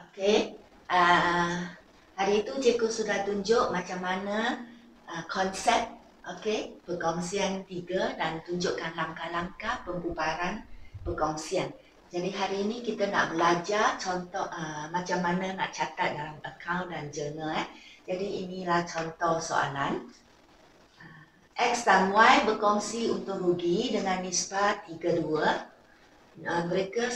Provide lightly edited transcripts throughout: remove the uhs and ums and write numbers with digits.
Okey, hari itu cikgu sudah tunjuk macam mana konsep perkongsian 3 dan tunjukkan langkah-langkah pembubaran perkongsian. Jadi hari ini kita nak belajar contoh macam mana nak catat dalam akaun dan jurnal. Jadi inilah contoh soalan. X dan Y berkongsi untung rugi dengan nisbah 3:2. Mereka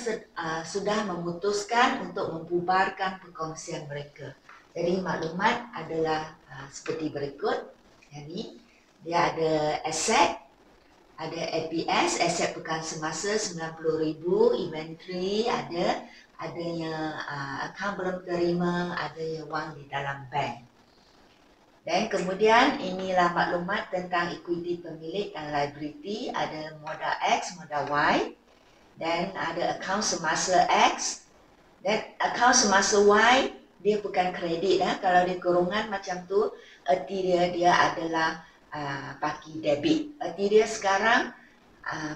sudah memutuskan untuk membubarkan perkongsian mereka. Jadi maklumat adalah seperti berikut. Jadi dia ada aset, ada APS, aset pekan semasa 90,000, inventory adanya akaun belum terima, adanya wang di dalam bank. Dan kemudian inilah maklumat tentang equity pemilik dan liability, ada modal X, modal Y. Dan ada akaun semasa X dan akaun semasa Y, dia bukan kredit lah. Kalau dia kurungan macam tu, erti dia adalah bagi debit. Erti dia sekarang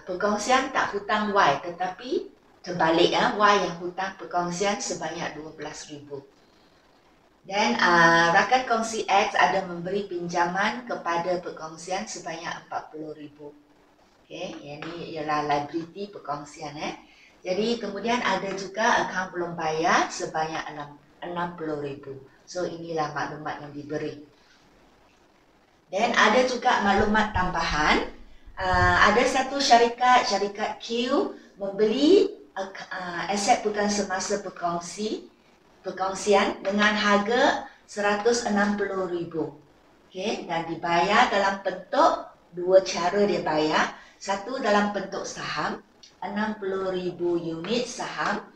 perkongsian tak hutang Y, tetapi terbalik Y yang hutang perkongsian sebanyak 12,000. Dan rakan kongsi X ada memberi pinjaman kepada perkongsian sebanyak 40,000. Okey, ini ialah liability perkongsian. Jadi kemudian ada juga akaun belum bayar sebanyak 60,000. So inilah maklumat yang diberi. Dan ada juga maklumat tambahan. Ada satu syarikat Q membeli aset pekan semasa perkongsian dengan harga 160,000. Okey, dan dibayar dalam bentuk dua cara dia bayar. Satu dalam bentuk saham, 60,000 unit saham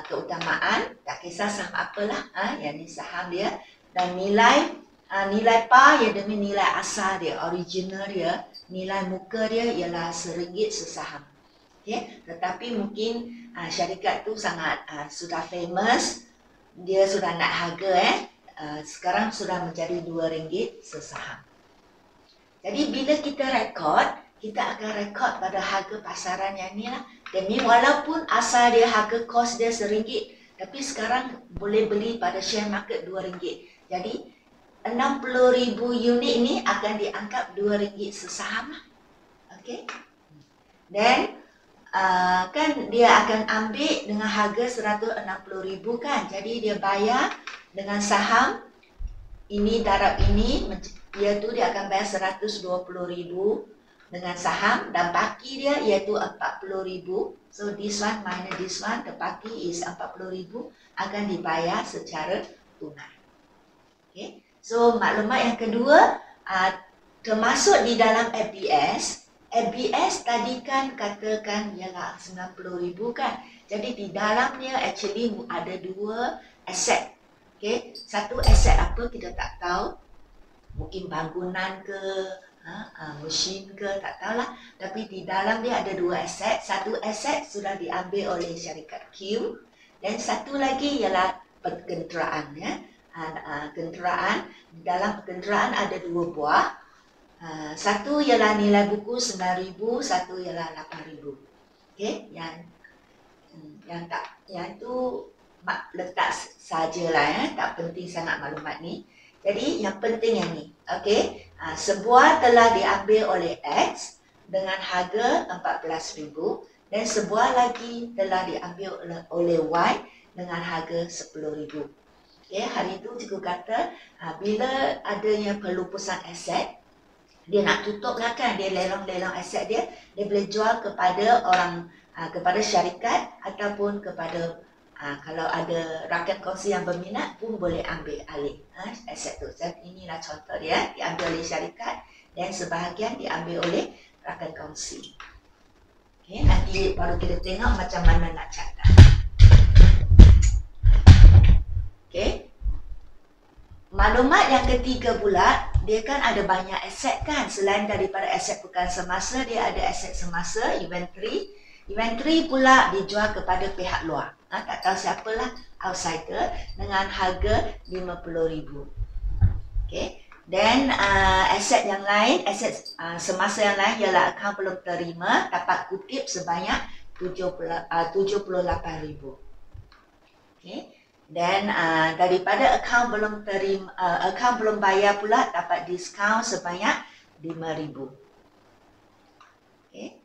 keutamaan, tak kisah saham apalah, yang ni saham dia, dan nilai par ya demi nilai asal dia, original dia, nilai muka dia ialah RM1 sesaham. Okay? Tetapi mungkin syarikat tu sangat sudah famous, dia sudah naik harga sekarang sudah menjadi RM2 sesaham. Jadi bila kita rekod, kita akan rekod pada harga pasaran yang ni lah. Demi walaupun asal dia harga kos dia RM1, tapi sekarang boleh beli pada share market RM2. Jadi 60,000 unit ni akan dianggap RM2 sesaham lah. Okey. Dan kan dia akan ambil dengan harga 160,000 kan. Jadi dia bayar dengan saham ini darab ini, iaitu dia akan bayar 120,000 dengan saham, dan baki dia iaitu 40,000. So this one minus this one, the baki is 40,000, akan dibayar secara tunai. Okay. So maklumat yang kedua termasuk di dalam ABS. ABS tadi kan katakan ialah 90,000 kan. Jadi di dalamnya actually ada dua aset. Okay. Satu aset apa kita tak tahu. Mungkin bangunan ke, mesin ke, tak tahulah. Tapi di dalam dia ada dua aset. Satu aset sudah diambil oleh syarikat Q, dan satu lagi ialah kenderaan. Kenderaan, dalam kenderaan ada dua buah. Satu ialah nilai buku 9,000, satu ialah 8,000. Okey, yang tu letak sajalah, tak penting sangat maklumat ni. Jadi yang penting yang ni, okey, sebuah telah diambil oleh X dengan harga 14,000 dan sebuah lagi telah diambil oleh Y dengan harga 10,000. Okey, hari itu cikgu kata bila adanya pelupusan aset, dia nak tutup lah kan, dia lelang-lelang aset dia boleh jual kepada orang, kepada syarikat ataupun kepada kalau ada rakan kongsi yang berminat pun boleh ambil alih aset tu. Jadi inilah contoh dia, diambil oleh syarikat dan sebahagian diambil oleh rakan kongsi. Okay, nanti baru kita tengok macam mana nak catat. Okay. Maklumat yang ketiga pula, dia kan ada banyak aset kan. Selain daripada aset pekan semasa, dia ada aset semasa, inventory. Inventory pula dijual kepada pihak luar. Tak tahu siapalah, outsider, dengan harga 50,000. Okay. Dan aset yang lain, aset semasa yang lain ialah akaun belum terima, dapat kutip sebanyak 78,000. Okay. Dan daripada akaun belum terima, akaun belum bayar pula dapat diskaun sebanyak 5,000. Okay.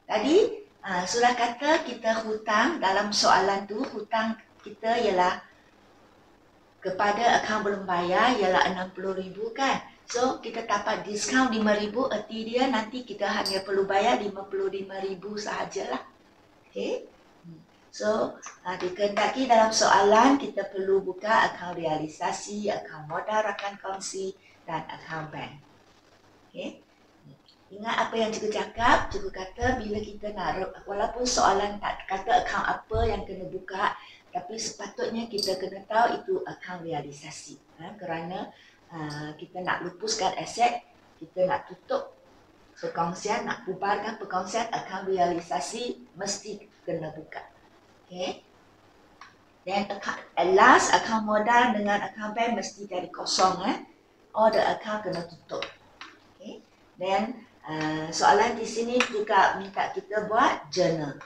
Tadi sudah kata kita hutang, dalam soalan tu hutang kita ialah kepada akaun belum bayar ialah 60,000 kan. So kita dapat diskaun 5,000, erti dia nanti kita hanya perlu bayar 55,000 sahajalah. Okay. So, dikehendaki dalam soalan kita perlu buka akaun realisasi, akaun modal rakan kongsi dan akaun bank. Okay. Ingat apa yang cikgu cakap, cikgu kata bila kita nak, walaupun soalan tak kata akaun apa yang kena buka, tapi sepatutnya kita kena tahu itu akaun realisasi. Kerana kita nak lupuskan aset, kita nak tutup perkongsian, nak bubarkan perkongsian, akaun realisasi mesti kena buka. Okay. Dan last akaun modal dengan akaun bank mesti jadi kosong. All the account kena tutup. Okay. Dan soalan di sini juga minta kita buat journal.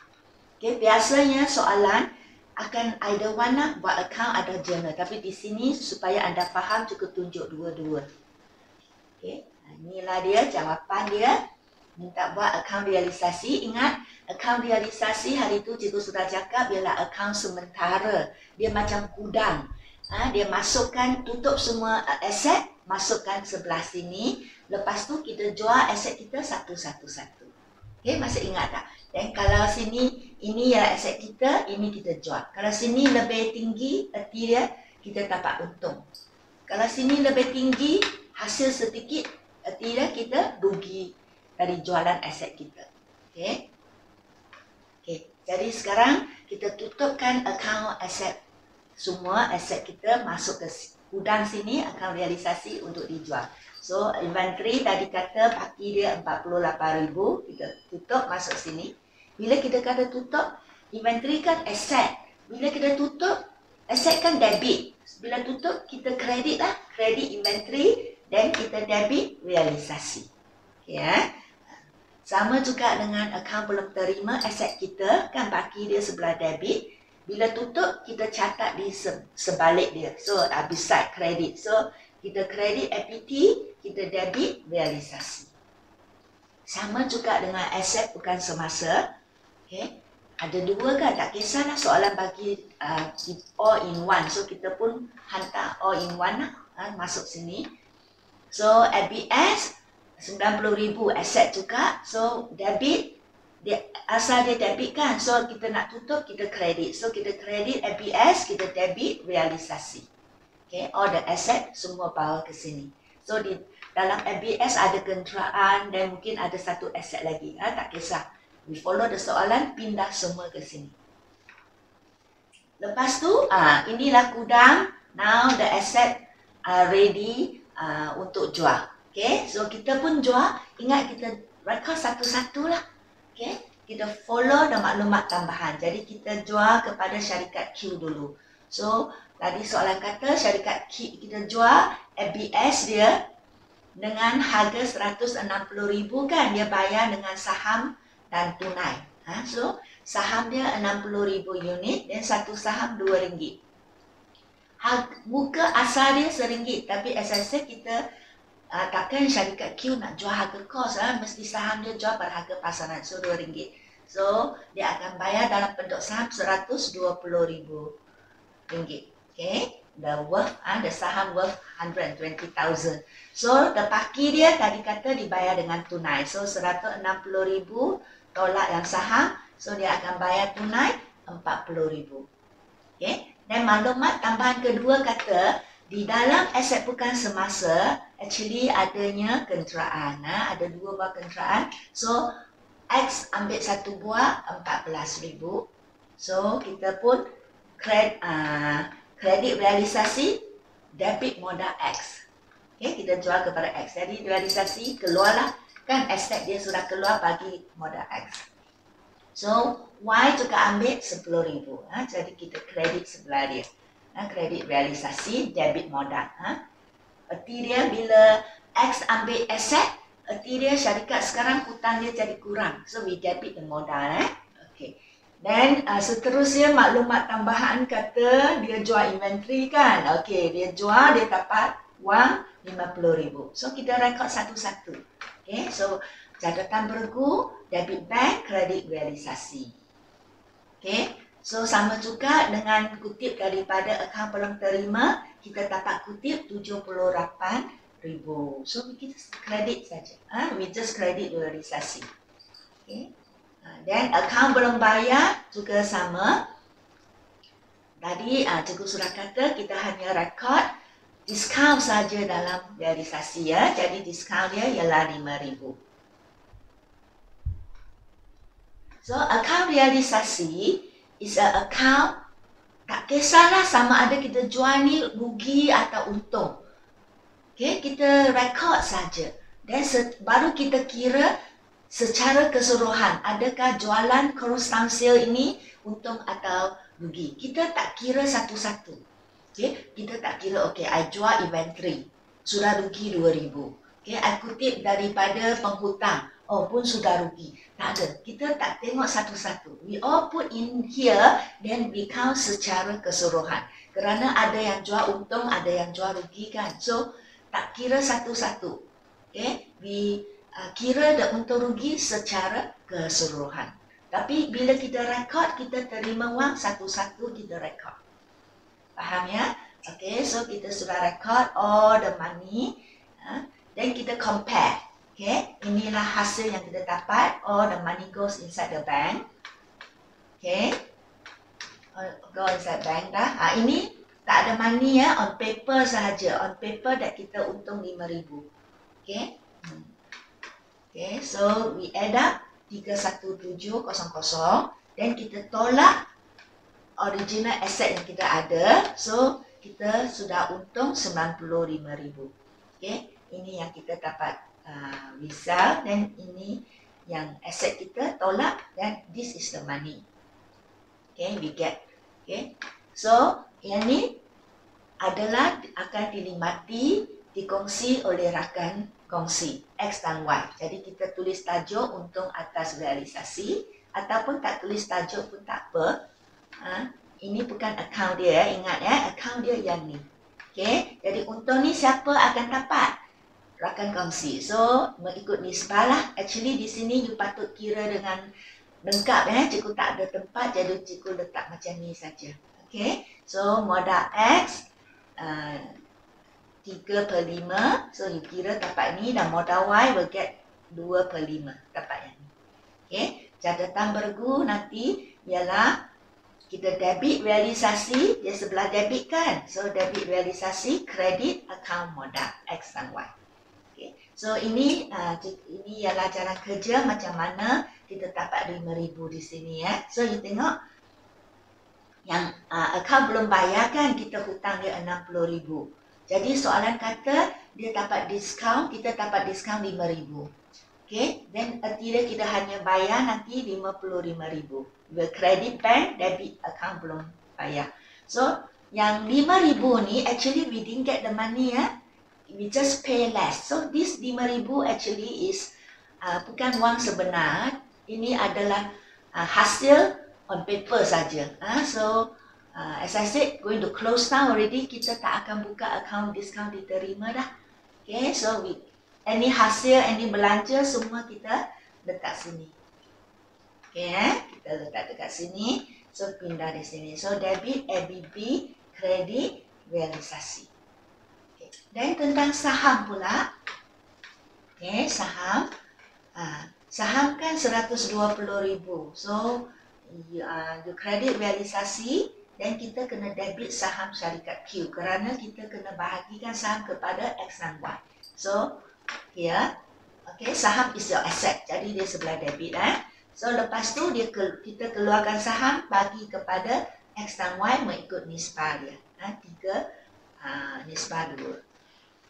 Okay. Biasanya soalan akan either one lah, buat account ada journal. Tapi di sini supaya anda faham cukup tunjuk dua-dua. Okay. Inilah dia jawapan dia. Minta buat akaun realisasi. Ingat, akaun realisasi hari itu cikgu sudah cakap ialah akaun sementara. Dia macam gudang. Dia masukkan, tutup semua aset, masukkan sebelah sini. Lepas tu kita jual aset kita satu-satu. Okay, masih ingat tak? Dan kalau sini, ini ialah aset kita, ini kita jual. Kalau sini lebih tinggi, erti dia kita dapat untung. Kalau sini lebih tinggi, hasil sedikit, erti dia kita rugi dari jualan aset kita. Okay. Okay. Jadi sekarang kita tutupkan akaun aset. Semua aset kita masuk ke gudang sini, akaun realisasi untuk dijual. So inventory tadi kata baki dia 48,000, kita tutup masuk sini. Bila kita kata tutup, inventory kan aset. Bila kita tutup, aset kan debit. Bila tutup kita kredit lah, kredit inventory dan kita debit realisasi. Okay. Sama juga dengan akaun belum terima aset kita, kan baki dia sebelah debit. Bila tutup, kita catat di sebalik dia. So, beside kredit. So, kita kredit APT, kita debit realisasi. Sama juga dengan aset bukan semasa. Okay. Ada dua kan? Tak kisahlah soalan bagi all in one. So, kita pun hantar all in one lah, masuk sini. So, ABS 90,000 aset juga. So debit, asal dia debit kan. So kita nak tutup, kita kredit. So kita kredit ABS, kita debit realisasi. Okay, all the asset semua bawa ke sini. So di dalam ABS ada kenderaan dan mungkin ada satu aset lagi. Tak kisah. We follow the soalan, pindah semua ke sini. Lepas tu, inilah gudang. Now the asset are ready untuk jual. Okay, so kita pun jual. Ingat kita rekod satu-satu lah. Okay, kita follow dan maklumat tambahan. Jadi kita jual kepada syarikat Q dulu. So tadi soalan kata syarikat Q kita jual ABS dia dengan harga 160,000 kan. Dia bayar dengan saham dan tunai. So saham dia 60,000 unit dan satu saham RM2. Muka asal dia RM1, tapi asasnya kita takkan syarikat Q nak jual harga kos, mesti saham dia jual pada harga pasaran, so RM2. So dia akan bayar dalam bentuk saham RM120,000. Okay, the saham worth 120,000. So the paki dia tadi kata dibayar dengan tunai. So $160,000 yang saham, so dia akan bayar tunai RM40,000. Okay, dan maklumat tambahan kedua kata di dalam aset bukan semasa, actually adanya kenderaan. Ada 2 buah kenderaan. So, X ambil 1 buah, 14,000. So, kita pun kredit realisasi, debit modal X. Okay, kita jual kepada X. Jadi, realisasi keluarlah. Kan aset dia sudah keluar bagi modal X. So, Y juga ambil 10,000. Jadi, kita kredit sebelah dia. Kredit realisasi, debit modal. Erti dia bila X ambil aset, erti dia syarikat sekarang hutang dia jadi kurang. So we debit the modal. Okay. Dan seterusnya maklumat tambahan kata dia jual inventory kan. Okey, dia jual, dia dapat wang 50,000. So kita rekod satu-satu. Okey, so catatan bergu, debit bank, kredit realisasi. Okey, so sama juga dengan kutip daripada akaun pelang terima, kita dapat kutip 78,000. So kita kredit saja. We just kredit realisasi. Okey. Dan akaun belum bayar juga sama. Tadi cikgu sudah kata kita hanya rekod diskaun saja dalam realisasi ya. Jadi diskaun dia ialah 5,000. So akaun realisasi is a account, tak kisahlah sama ada kita jual ni rugi atau untung. Okay, kita rekod saja. Dan baru kita kira secara keseluruhan, adakah jualan cross-town sale ini untung atau rugi. Kita tak kira satu-satu. Okay? Kita tak kira, okay, I jual inventory, sudah rugi 2,000. Okay? I kutip daripada penghutang, oh pun sudah rugi. Tak ada. Kita tak tengok satu-satu. We all put in here, then we count secara keseluruhan. Kerana ada yang jual untung, ada yang jual rugi kan. So, tak kira satu-satu. Okay? We kira dan untung rugi secara keseluruhan. Tapi bila kita rekod, kita terima wang satu-satu kita rekod. Faham ya? Okay, so kita sudah rekod all the money. Dan kita compare. Okay, inilah hasil yang kita dapat. All the money goes inside the bank. Okay, go inside bank dah. Ini tak ada money ya, on paper sahaja. On paper that kita untung 5,000. Okay. Okay, so we add up 31700 dan kita tolak original asset yang kita ada. So, kita sudah untung 95,000. Okay, ini yang kita dapat result dan ini yang asset kita tolak dan this is the money. Okay, we get. Okay, so yang ni adalah akan dinikmati, dikongsi oleh rakan kongsi X dan Y. Jadi kita tulis tajuk untung atas realisasi ataupun tak tulis tajuk pun tak apa. Ini bukan akaun dia, ingat ya, akaun dia yang ni. Okay, jadi untung ni siapa akan dapat? Rakan kongsi. So mengikut nisbah lah. Actually di sini you patut kira dengan lengkap ya. Cikgu tak ada tempat, jadi cikgu letak macam ni saja. Okay, so modal X 3/5, so you kira dapat ni, dan modal Y will get 2/5 dapat yang ni. Okay, catatan bergu nanti ialah kita debit realisasi, dia sebelah debit kan, so debit realisasi, kredit akaun modal X dan Y. Okay, so ini ialah cara kerja macam mana kita dapat 5,000 di sini ya. So you tengok yang akaun belum bayar kan, kita hutang dia 60,000. Jadi soalan kata dia dapat diskaun, kita dapat diskaun 5,000. Okay, then erti dia kita hanya bayar nanti 55,000. The credit bank, debit account belum bayar. So yang 5,000 ni actually we didn't get the money ya. We just pay less. So this 5,000 actually is bukan wang sebenar. Ini adalah hasil on paper saja. So as I said, going to close down already, kita tak akan buka akaun diskaun diterima dah. Okay, so any hasil, any belanja, semua kita letak sini. Okay, kita letak dekat sini. So, pindah di sini. So, debit, ABB, kredit, realisasi. Okay. Dan tentang saham pula. Okay, saham. Saham kan 120,000. So, you kredit realisasi. Dan kita kena debit saham syarikat Q kerana kita kena bahagikan saham kepada X dan Y. So, here, okay, saham is your asset. Jadi dia sebelah debit. So, lepas tu kita keluarkan saham bagi kepada X dan Y mengikut nisbah dia. 3 nisbah 2.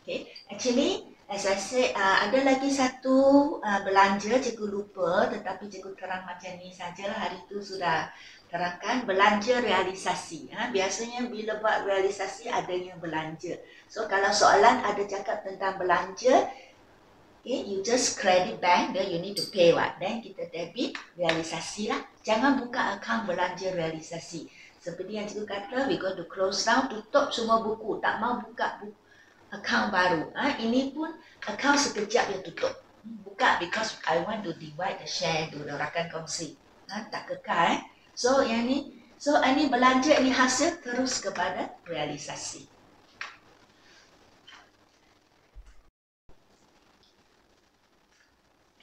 Okay, actually, as I said, ada lagi satu belanja cikgu lupa, tetapi cikgu terang macam ni sajalah. Hari itu sudah terangkan belanja realisasi. Biasanya bila buat realisasi adanya belanja. So kalau soalan ada cakap tentang belanja, Okay, you just credit bank, then you need to pay what? Then kita debit realisasi lah. Jangan buka account belanja realisasi. Seperti yang cikgu kata, we going to close down, tutup semua buku. Tak mau buka account baru. Ini pun account sekejap dia tutup. Buka because I want to divide the share to the rakan kongsi. Tak kekal. So yang ni, ini belanja, ini hasil terus kepada realisasi.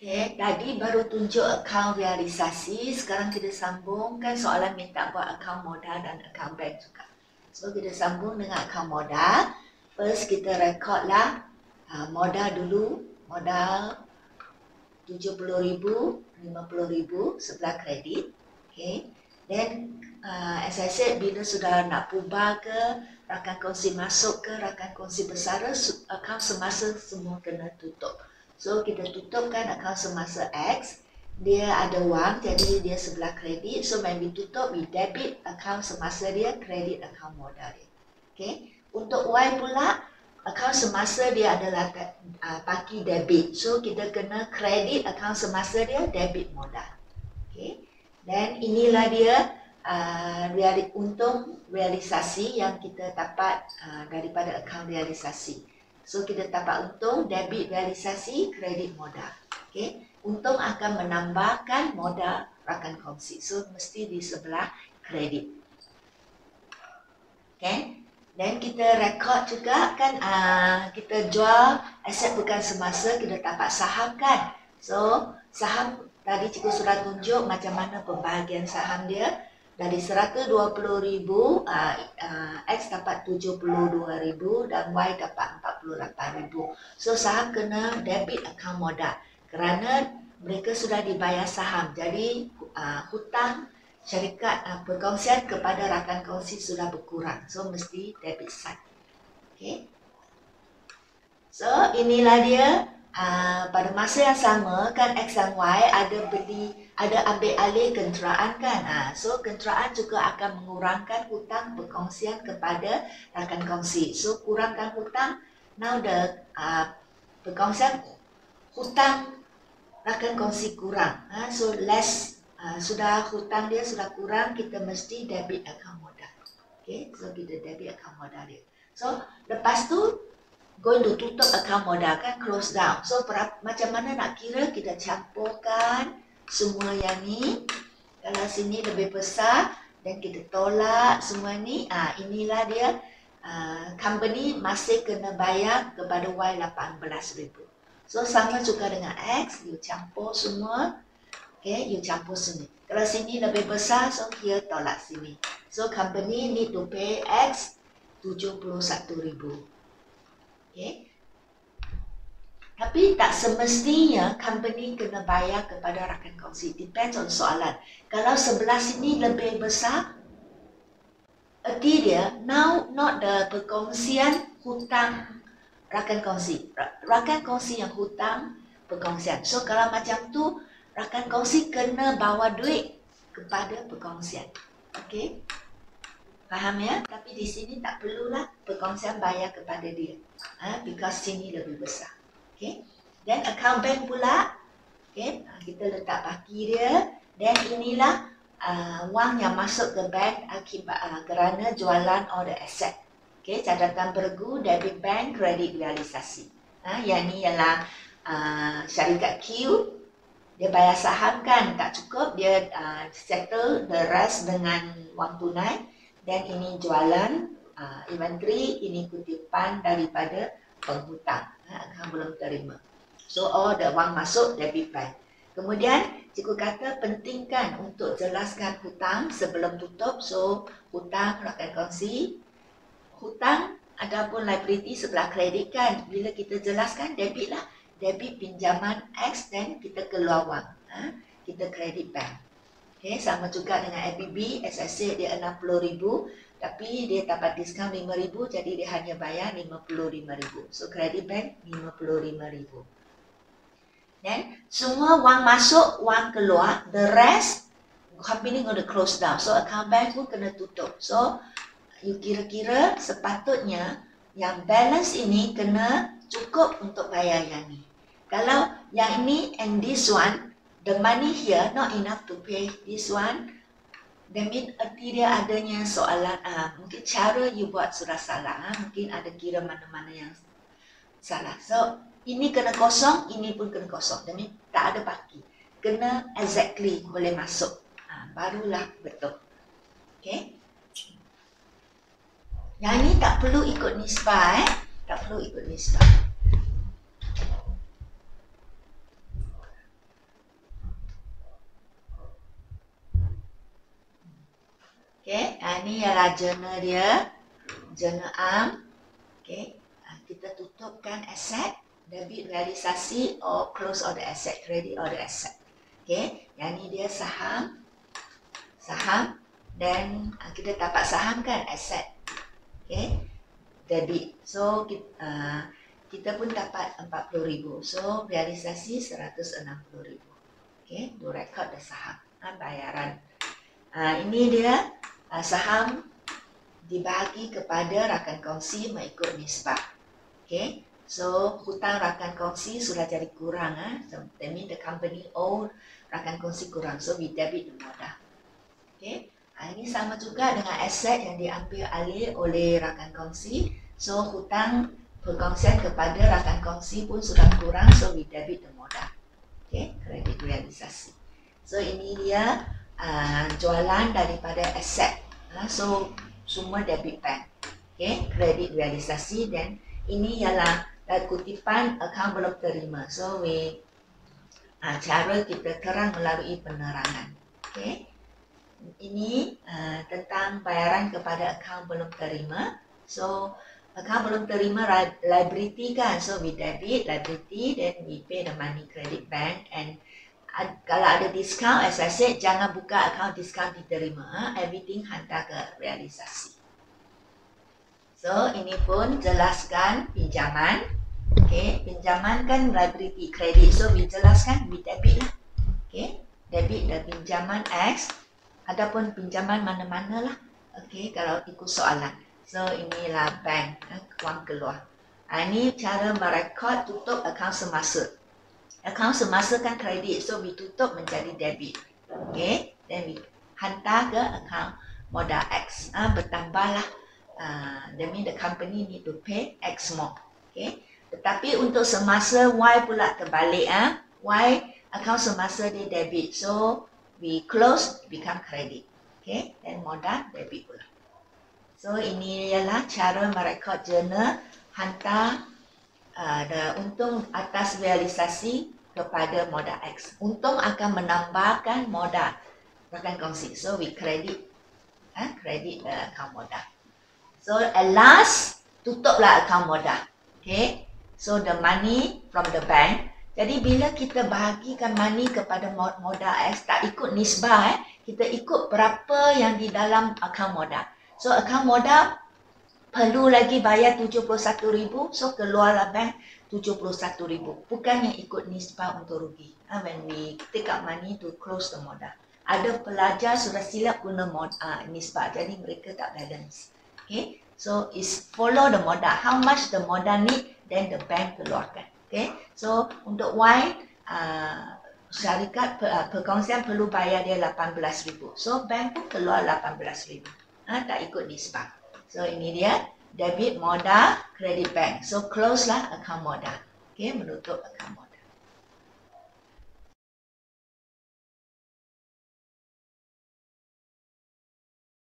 Okay, tadi baru tunjuk akaun realisasi, sekarang kita sambungkan soalan minta buat akaun modal dan akaun bank juga. So kita sambung dengan akaun modal. First kita record lah modal dulu, modal 70,000, 50,000 sebelah kredit. Okay, then as I said, bila sudah nak pubah ke, rakan kongsi masuk ke, rakan kongsi bersara, akaun semasa semua kena tutup. So kita tutupkan akaun semasa X, dia ada wang, jadi dia sebelah kredit. So when we tutup, we debit akaun semasa dia, kredit akaun modal dia. Okay. Untuk Y pula, akaun semasa dia adalah paki debit. So kita kena kredit akaun semasa dia, debit modal. Okay. Dan inilah dia untung realisasi yang kita dapat daripada akaun realisasi. So kita dapat untung, debit realisasi, kredit modal. Okay. Untung akan menambahkan modal rakan kongsi. So mesti di sebelah kredit. Okay. Dan kita rekod juga kan, kita jual aset bukan semasa, kita dapat saham kan. So saham tadi cikgu sudah tunjuk macam mana pembahagian saham dia. Dari 120,000, X dapat 72,000 dan Y dapat 48,000. So saham kena debit akaun modal kerana mereka sudah dibayar saham. Jadi hutang syarikat perkongsian kepada rakan kongsi sudah berkurang. So mesti debit side. Okay. So inilah dia. Pada masa yang sama kan X dan Y ada ambil alih kenderaan kan. So kenderaan juga akan mengurangkan hutang perkongsian kepada rakan kongsi. So kurangkan hutang, now the perkongsian hutang rakan kongsi kurang. So less, sudah hutang dia sudah kurang, kita mesti debit akaun modal. Okay, so kita debit akaun modal dia. So lepas tu going to tutup akaun modal kan, close down. So macam mana nak kira, kita campurkan semua yang ni. Kalau sini lebih besar dan kita tolak semua ni, inilah dia. Company masih kena bayar kepada Y 18,000. So sama juga dengan X, you campur semua. Okay, you campur sini. Kalau sini lebih besar, so here tolak sini. So company need to pay X 71,000. Okay. Tapi tak semestinya company kena bayar kepada rakan kongsi. Depends on soalan. Kalau sebelah sini lebih besar, erti dia, now not the perkongsian hutang rakan kongsi. Rakan kongsi yang hutang perkongsian. So kalau macam tu, rakan kongsi kena bawa duit kepada perkongsian. Okay. Faham ya? Tapi di sini tak perlulah perkongsian bayar kepada dia. Because sini lebih besar. Okay. Dan account bank pula, okay, kita letak paki dia. Dan inilah wang yang masuk ke bank akibat kerana jualan all the asset. Okay, catatan bergu, debit bank, kredit realisasi. Yang ni ialah syarikat Q. Dia bayar saham kan, tak cukup. Dia settle the rest dengan wang tunai. Dan ini jualan, inventory, ini kutipan daripada penghutang. Akan belum terima. So all the wang masuk debit bank. Kemudian cikgu kata pentingkan untuk jelaskan hutang sebelum tutup. So hutang rakan kongsi, hutang adapun liability sebelah kredit kan. Bila kita jelaskan debit lah, debit pinjaman X dan kita keluar wang. Kita kredit bank. Okay, sama juga dengan FBB, as I said dia 60,000, tapi dia dapat diskaun 5,000, jadi dia hanya bayar 55,000. So credit bank 55,000. Dan semua wang masuk, wang keluar, the rest company going to close down. So account bank pun kena tutup. So you kira-kira sepatutnya yang balance ini kena cukup untuk bayar yang ni. Kalau yang ini and this one, the money here not enough to pay this one, that means erti dia adanya soalan, mungkin cara you buat sudah salah, mungkin ada kira mana-mana yang salah. So, ini kena kosong, ini pun kena kosong. That means tak ada paki. Kena exactly boleh masuk. Barulah betul. Okay. Yang ini tak perlu ikut nisbah, tak perlu ikut nisbah. Okay, ini ialah jurnal dia, jurnal am. Okay, kita tutupkan aset, debit realisasi or close order asset, credit order asset. Okay, yang ini dia saham, dan kita dapat saham kan aset. Okay, debit. So kita pun dapat 40,000. So realisasi 160,000. Okay, do record the saham, bayaran. Ini dia saham dibahagi kepada rakan kongsi mengikut nisbah. Okay, so hutang rakan kongsi sudah jadi kurang. So that means the company owe rakan kongsi kurang. So we debit the modal. Okay. Ini sama juga dengan aset yang diambil alih oleh rakan kongsi. So hutang perkongsian kepada rakan kongsi pun sudah kurang. So we debit the modal. Okay, kredit realisasi. So ini dia jualan daripada aset. So semua debit bank. Okay, kredit realisasi, dan ini ialah kutipan akaun belum terima. So we cara kita terang melalui penerangan. Okay. Ini tentang bayaran kepada akaun belum terima. So akaun belum terima liability kan. So we debit liability, then we pay the money credit bank. And kalau ada diskaun, as I said, jangan buka akaun diskaun diterima. Everything hantar ke realisasi. So ini pun jelaskan pinjaman. Okay, pinjaman kan liability credit. So we jelaskan, we debit lah. Okay, debit dan pinjaman X. Adapun pinjaman mana-mana lah. Okay, kalau ikut soalan. So inilah bank, wang keluar. Ini cara merekod tutup akaun semasa. Akaun semasa kan kredit, so we tutup menjadi debit. Okay, then we hantar ke akaun modal X. Bertambahlah. That means the company need to pay X more. Okay, tetapi untuk semasa Y pula terbalik. Y akaun semasa dia debit, so we close become credit. Okay, then modal debit pula. So ini ialah cara merekod jurnal hantar untung atas realisasi kepada modal X. Untung akan menambahkan modal rakan kongsi. So we credit akaun modal. So at last tutuplah akaun modal. Okay, so the money from the bank. Jadi bila kita bahagikan money kepada modal X, tak ikut nisbah, kita ikut berapa yang di dalam akaun modal. So akaun modal perlu lagi bayar 71,000, so keluarlah bank 71,000. Bukan yang ikut nisbah untuk rugi. When we take out money to close the modal. Ada pelajar sudah silap guna nisbah, jadi mereka tak balance. Okay, so is follow the modal. How much the modal need, then the bank keluarkan. Okay, so untuk Y, syarikat perkongsian perlu bayar dia 18,000. So bank pun keluar 18,000. Tak ikut nisbah. So ini dia debit modal, credit bank. So close lah akaun modal. Okay, menutup akaun modal.